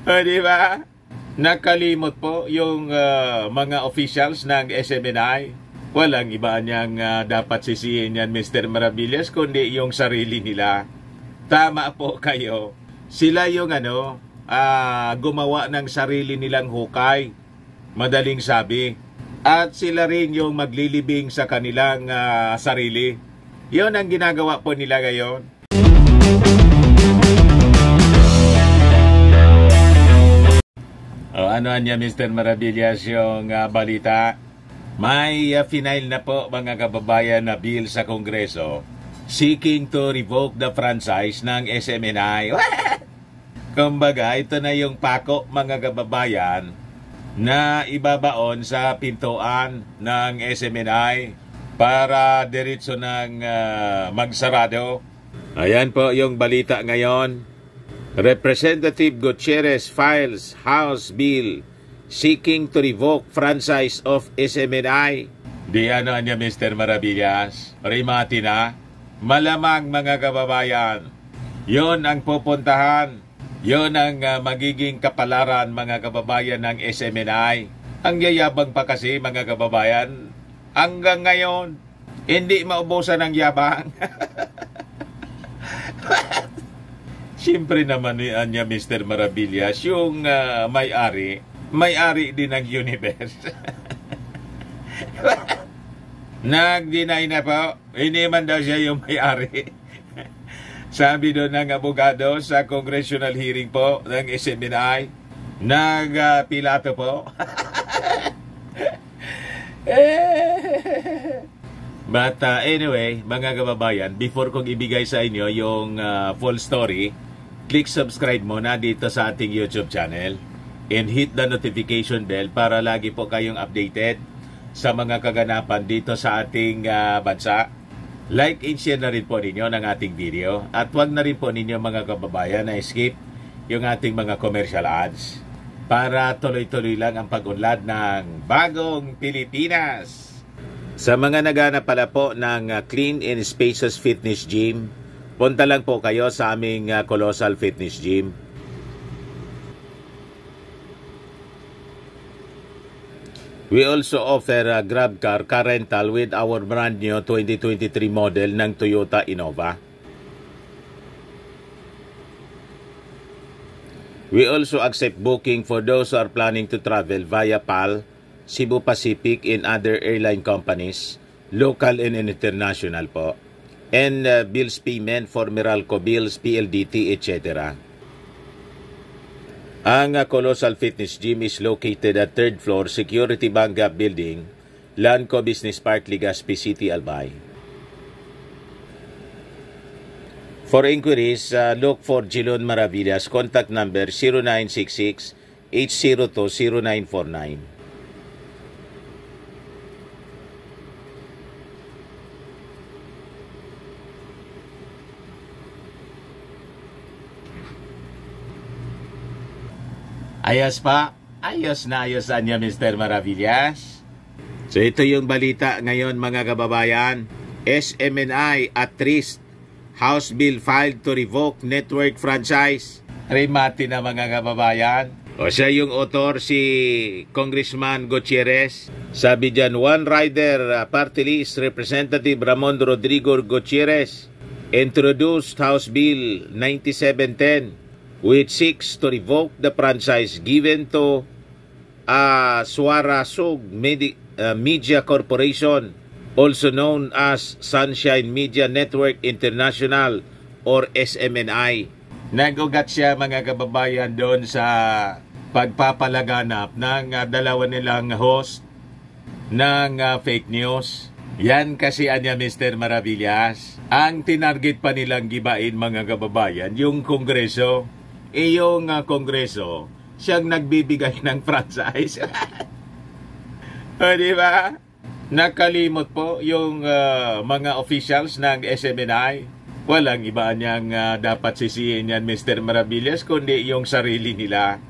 O, di ba? Nakalimot po yung mga officials ng SMNI. Walang iba niyang dapat sisihin yan, Mr. Maravillas, kundi yung sarili nila. Tama po kayo. Sila yung gumawa ng sarili nilang hukay. Madaling sabi. At sila rin yung maglilibing sa kanilang sarili. Yun ang ginagawa po nila ngayon. Ano niya, Mr. Maravillas, yung balita? May final na po, mga kababayan, na bill sa Kongreso seeking to revoke the franchise ng SMNI. Kumbaga, ito na yung pako, mga kababayan, na ibabaon sa pintuan ng SMNI para diretso ng magsarado. Ayan po yung balita ngayon. Representative Gutierrez files House Bill seeking to revoke franchise of SMNI. Di niya, Mr. Maravillas? Rimati na. Malamang, mga kababayan. Yon ang pupuntahan. Yon ang magiging kapalaran, mga kababayan, ng SMNI. Ang yayabang pa kasi, mga kababayan. Hanggang ngayon, hindi maubusan ng yabang. Siyempre naman niya, Mr. Maravillas, yung may-ari din ng universe. Nag-deny na po, hindi man daw siya yung may-ari. Sabi doon ng abogado sa congressional hearing po ng SMNI, nagpilato po. But anyway, mga kababayan, before kong ibigay sa inyo yung full story, click subscribe muna dito sa ating YouTube channel and hit the notification bell para lagi po kayong updated sa mga kaganapan dito sa ating bansa. Like and share na rin po ninyo ng ating video at huwag na rin po ninyo, mga kababayan, na skip yung ating mga commercial ads para tuloy-tuloy lang ang pag-unlad ng bagong Pilipinas. Sa mga naghanap pala po ng clean and spacious fitness gym, punta lang po kayo sa aming Colossal Fitness Gym. We also offer a Grab car rental with our brand new 2023 model ng Toyota Innova. We also accept booking for those who are planning to travel via PAL, Cebu Pacific, and other airline companies, local and international po. And bills payment for Meralco bills, PLDT, etc. Ang Colossal Fitness Gym is located at 3rd floor, Security Bank Gap Building, Lanco Business Park, Legazpi City, Albay. For inquiries, look for Jilon Maravillas. Contact number 0966-802-0949. Ayos pa? Ayos na ayos niya, Mr. Maravillas. So ito yung balita ngayon, mga kababayan. SMNI at risk. House Bill filed to revoke network franchise. Rimati na, mga kababayan. O siya yung author, si Congressman Gutierrez. Sabi dyan, One Rider Party List Representative Ramon Rodrigo Gutierrez introduced House Bill 9710 which seeks to revoke the franchise given to Suarasug Media Corporation, also known as Sunshine Media Network International or SMNI. Nag-ugat siya, mga kababayan, doon sa pagpapalaganap ng dalawa nilang host ng fake news. Yan kasi niya, Mr. Maravillas. Ang tinarget pa nilang gibain, mga kababayan, yung Kongreso. Yung Kongreso, siyang nagbibigay ng franchise. O, di ba? Nakalimot po yung mga officials ng SMNI. Walang iba niyang dapat sisihin yan, Mr. Maravillas, kundi yung sarili nila.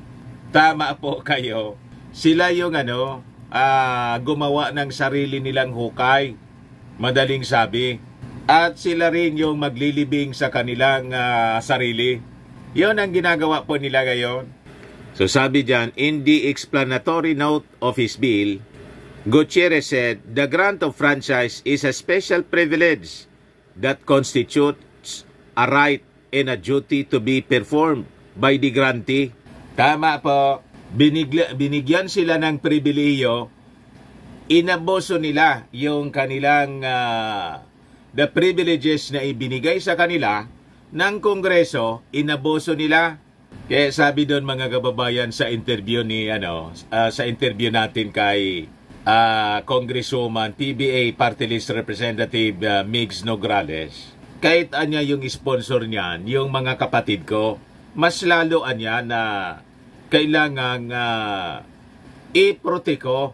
Tama po kayo. Sila yung gumawa ng sarili nilang hukay. Madaling sabi. At sila rin yung maglilibing sa kanilang sarili. Yun ang ginagawa po nila ngayon. So sabi dyan, in the explanatory note of his bill, Gutierrez said, the grant of franchise is a special privilege that constitutes a right and a duty to be performed by the grantee. Tama po, binigyan sila ng pribileyo, inaboso nila yung kanilang the privileges na ibinigay sa kanila ng Kongreso, inaboso nila. Kaya sabi doon mga kababayan sa interview ni sa interview natin kay Congresswoman PBA Party List Representative Migs Nograles, kahit anya yung sponsor niyan, yung mga kapatid ko, mas lalo anya na kailangang i-proteko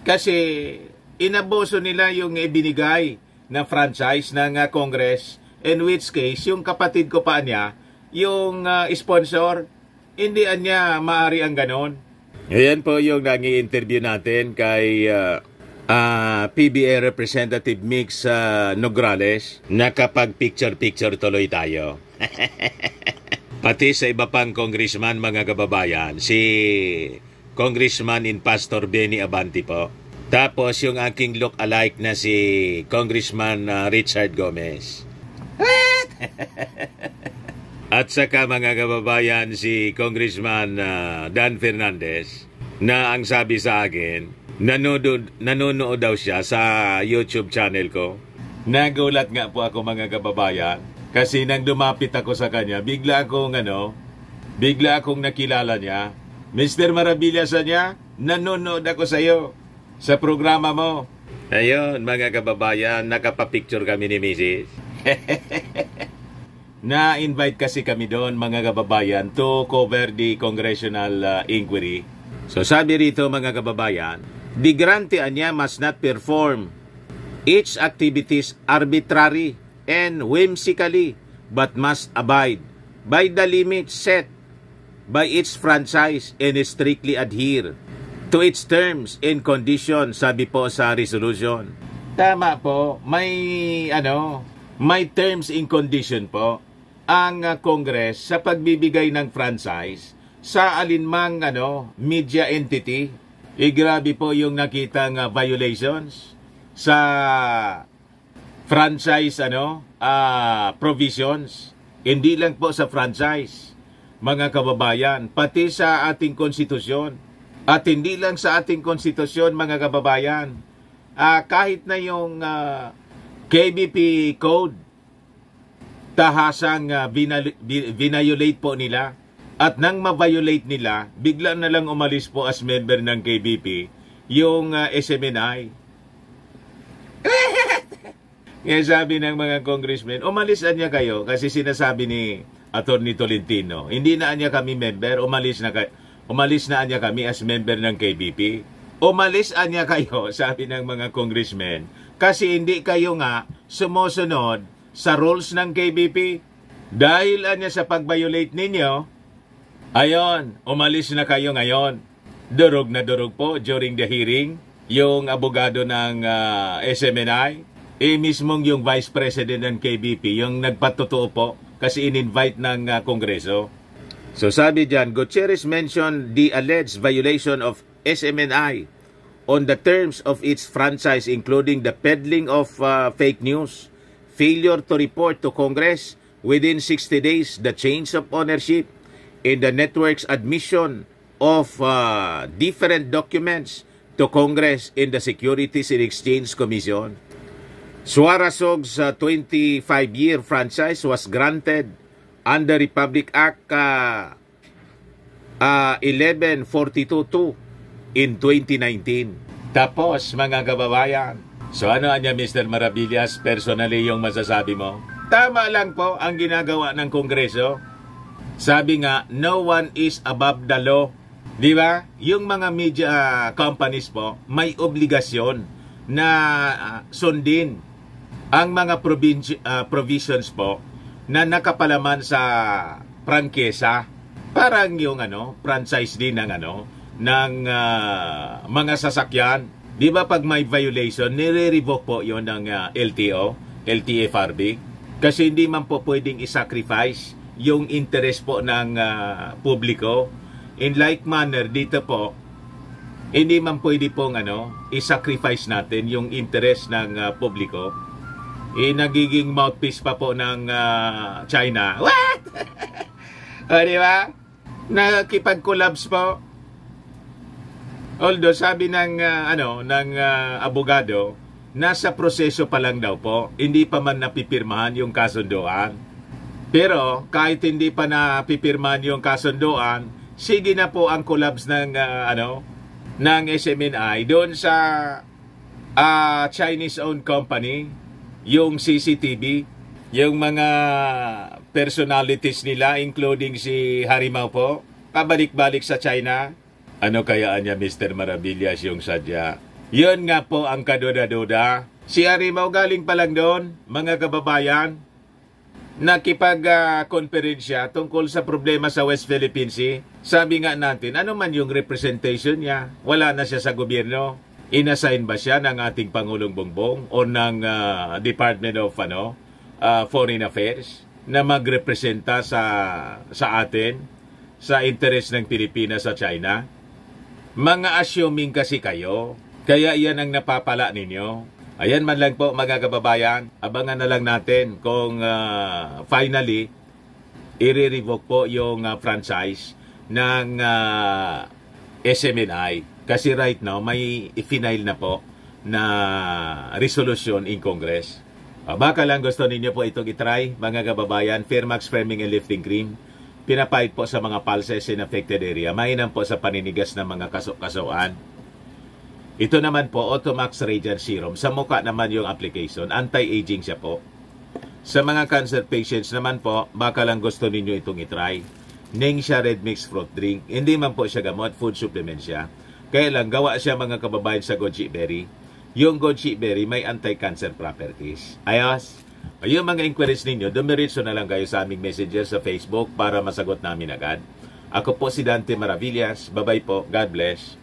kasi inaboso nila yung ibinigay na franchise ng Congress, in which case yung kapatid ko pa niya yung sponsor, hindi anya maari ang ganon. Ayan po yung nag-i-interview natin kay PBA Representative Mix Nograles. Nakapag-picture-picture tuloy tayo. Pati sa iba pang congressman mga kababayan, si Congressman in Pastor Benny Abante po. Tapos yung aking look-alike na si Congressman Richard Gomez. At saka mga kababayan, si Congressman Dan Fernandez, na ang sabi sa akin, nanonood daw siya sa YouTube channel ko. Nagulat nga po ako mga kababayan, kasi nang dumapit ako sa kanya, bigla akong nakilala niya. Mr. Maravillas niya, nanonood ako sa iyo, sa programa mo. Ayun mga kababayan, nakapapicture kami ni Mrs. Na-invite kasi kami doon mga kababayan to cover the congressional inquiry. So sabi rito mga kababayan, the grantee niya must not perform its activities arbitrary and whimsically, but must abide by the limits set by its franchise and strictly adhere to its terms and conditions, sabi po sa resolution. Tama po, may terms and condition po ang Congress sa pagbibigay ng franchise sa alinmang media entity. Grabe po yung nakitang violations sa franchise provisions. Hindi lang po sa franchise mga kababayan, pati sa ating konstitusyon. At hindi lang sa ating konstitusyon mga kababayan, kahit na yung KBP code, tahasang violate po nila. At nang ma-violate nila, bigla na lang umalis po as member ng KBP yung SMNI. Kaya sabi ng mga congressmen, umalis na niya kayo kasi sinasabi ni Atty. Tolentino, hindi na niya kami member, umalis na niya kami as member ng KBP. Umalis niya kayo, sabi ng mga congressmen, kasi hindi kayo nga sumusunod sa rules ng KBP. Dahil anya sa pag-violate ninyo, ayon, umalis na kayo ngayon. Durog na durog po during the hearing, yung abogado ng SMNI, mismong yung Vice President ng KBP, yung nagpatotoo po kasi in-invite ng Kongreso. So sabi dyan, Gutierrez mentioned the alleged violation of SMNI on the terms of its franchise, including the peddling of fake news, failure to report to Congress within 60 days the change of ownership, and the network's admission of different documents to Congress in the Securities and Exchange Commission. Suarez's 25-year franchise was granted under Republic Act 1142 in 2019. Tapos mga kababayan, so ano niya Mr. Maravillas, personally yung masasabi mo? Tama lang po ang ginagawa ng Kongreso. Sabi nga, no one is above the law. Di ba? Yung mga media companies po, may obligasyon na sundin ang mga provisions po na nakapalaman sa prangkesa. Parang yung franchise din ng ng mga sasakyan. Di ba pag may violation, nire-revoke po yon ng LTFRB. Kasi hindi man po pwedeng i-sacrifice yung interest po ng publiko. In like manner, dito po, hindi man pwede pong i-sacrifice natin yung interest ng publiko. Nagiging mouthpiece pa po ng China. What? O, di ba? Nakikipag-collabs po. Although, sabi ng abogado, nasa proseso pa lang daw po. Hindi pa man napipirmahan yung kasunduan. Pero, kahit hindi pa napipirmahan yung kasunduan, sige na po ang collabs ng ng SMNI doon sa Chinese-owned company, yung CCTV, yung mga personalities nila, including si Harimau po, pabalik-balik sa China. Ano kayaan niya, Mr. Maravillas, yung sadya? Yun nga po ang kaduda-duda. Si Harimau galing pa lang doon, mga kababayan, nakipag-konferensya tungkol sa problema sa West Philippine Sea. Sabi nga natin, ano man yung representation niya, wala na siya sa gobyerno. Inassign ba siya ng ating Pangulong Bongbong o ng Department of Foreign Affairs na magrepresenta sa atin, sa interes ng Pilipinas sa China? Mga assuming kasi kayo, kaya yan ang napapala ninyo. Ayan man lang po mga kababayan, abangan na lang natin kung finally i-revoke po yung franchise ng SMNI. Kasi right now may i-final na po na resolution in Congress. Baka lang gusto ninyo po itong itry mga kababayan, Fairmax Framing and Lifting Cream. Pinapahid po sa mga pulses in affected area. Mainam po sa paninigas ng mga kasukasuan. Ito naman po, Automax Radiant Serum. Sa mukha naman yung application. Anti-aging siya po. Sa mga cancer patients naman po, baka lang gusto ninyo itong itry. Ningxia Red Mix Fruit Drink. Hindi man po siya gamot, food supplement siya. Kaya lang, gawa siya mga kababayan sa goji berry. Yung goji berry may anti-cancer properties. Ayos. Yung mga inquiries ninyo, dumiritso na lang kayo sa aming messenger sa Facebook para masagot namin agad. Ako po si Dante Maravillas. Bye-bye po. God bless.